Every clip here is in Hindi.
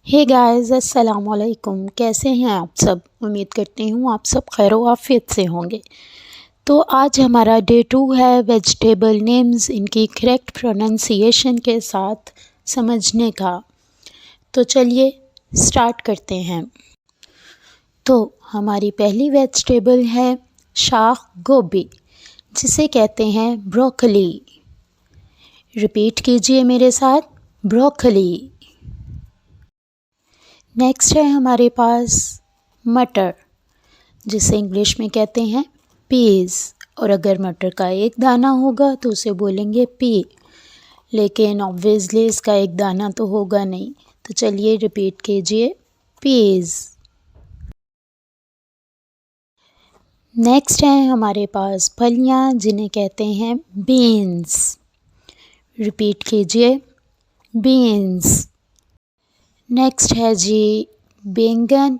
हे गाइस, अस्सलाम वालेकुम। कैसे हैं आप सब? उम्मीद करती हूँ आप सब खैर आफियत से होंगे। तो आज हमारा डे 2 है वेजिटेबल नेम्स, इनकी करेक्ट प्रोनंसिएशन के साथ समझने का। तो चलिए स्टार्ट करते हैं। तो हमारी पहली वेजिटेबल है शाख गोभी, जिसे कहते हैं ब्रोकली। रिपीट कीजिए मेरे साथ, ब्रोकली। नेक्स्ट है हमारे पास मटर, जिसे इंग्लिश में कहते हैं पीज़। और अगर मटर का एक दाना होगा तो उसे बोलेंगे पी, लेकिन ऑब्वियसली इसका एक दाना तो होगा नहीं। तो चलिए रिपीट कीजिए, पीज़। नेक्स्ट है हमारे पास फलियाँ, जिन्हें कहते हैं बीन्स। रिपीट कीजिए, बीन्स। नेक्स्ट है जी बैंगन,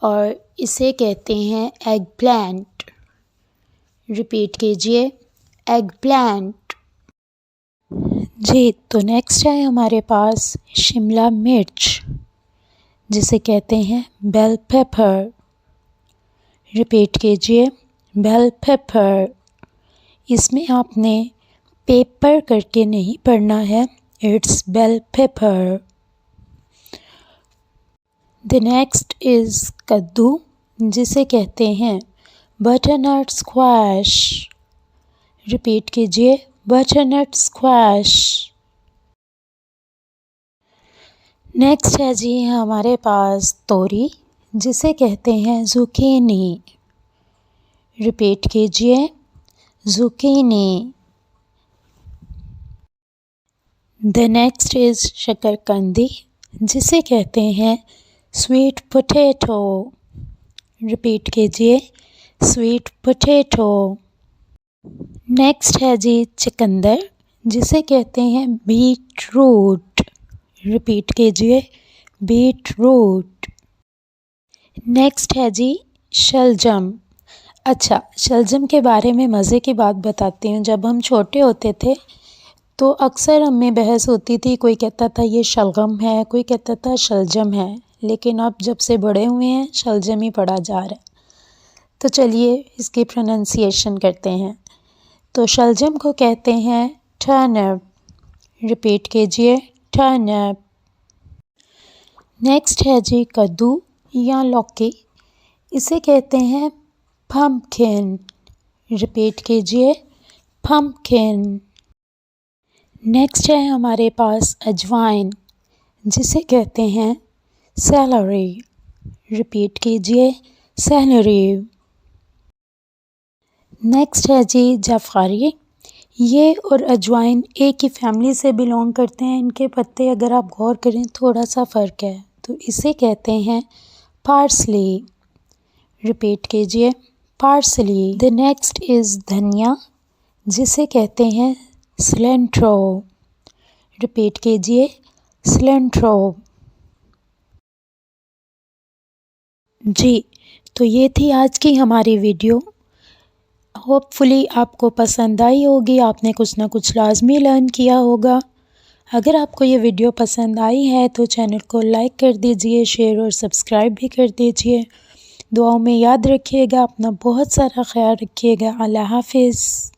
और इसे कहते हैं एग प्लांट। रिपीट कीजिए, एग प्लांट। जी, तो नेक्स्ट है हमारे पास शिमला मिर्च, जिसे कहते हैं बेल पेपर। रिपीट कीजिए, बेल पेपर। इसमें आपने पेपर करके नहीं पढ़ना है, it's bell pepper. The next is कद्दू, जिसे कहते हैं बटरनट स्क्वैश। रिपीट कीजिए, बटरनट स्क्वैश। नेक्स्ट है जी हमारे पास तोरी, जिसे कहते हैं ज़ुकीनी। रिपीट कीजिए, ज़ुकीनी। द नेक्स्ट इज़ शकरकंदी, जिसे कहते हैं स्वीट पोटैटो। रिपीट कीजिए, स्वीट पोटैटो। नेक्स्ट है जी चुकंदर, जिसे कहते हैं बीट रूट। रिपीट कीजिए, बीट रूट। नेक्स्ट है जी शलजम। अच्छा, शलजम के बारे में मज़े की बात बताती हूँ। जब हम छोटे होते थे तो अक्सर हम में बहस होती थी, कोई कहता था ये शलगम है, कोई कहता था शलजम है, लेकिन अब जब से बड़े हुए हैं शलजम ही पढ़ा जा रहा है। तो चलिए इसकी प्रोनंसिएशन करते हैं। तो शलजम को कहते हैं टर्निप। रिपीट कीजिए, टर्निप। नेक्स्ट है जी कद्दू या लौकी, इसे कहते हैं पम्पकिन। रिपीट कीजिए, पम्पकिन। नेक्स्ट है हमारे पास अजवाइन, जिसे कहते हैं सेलरी। रिपीट कीजिए, सेलरी। नेक्स्ट है जी जाफरी। ये और अजवाइन एक ही फैमिली से बिलोंग करते हैं। इनके पत्ते अगर आप गौर करें थोड़ा सा फ़र्क है, तो इसे कहते हैं पार्सली। रिपीट कीजिए, पार्सली। द नेक्स्ट इज़ धनिया, जिसे कहते हैं सिलेंट्रो। रिपीट कीजिए, सिलेंट्रो। जी, तो ये थी आज की हमारी वीडियो। होपफुली आपको पसंद आई होगी, आपने कुछ ना कुछ लाजमी लर्न किया होगा। अगर आपको ये वीडियो पसंद आई है तो चैनल को लाइक कर दीजिए, शेयर और सब्सक्राइब भी कर दीजिए। दुआओं में याद रखिएगा, अपना बहुत सारा ख्याल रखिएगा। अल्लाह हाफिज़।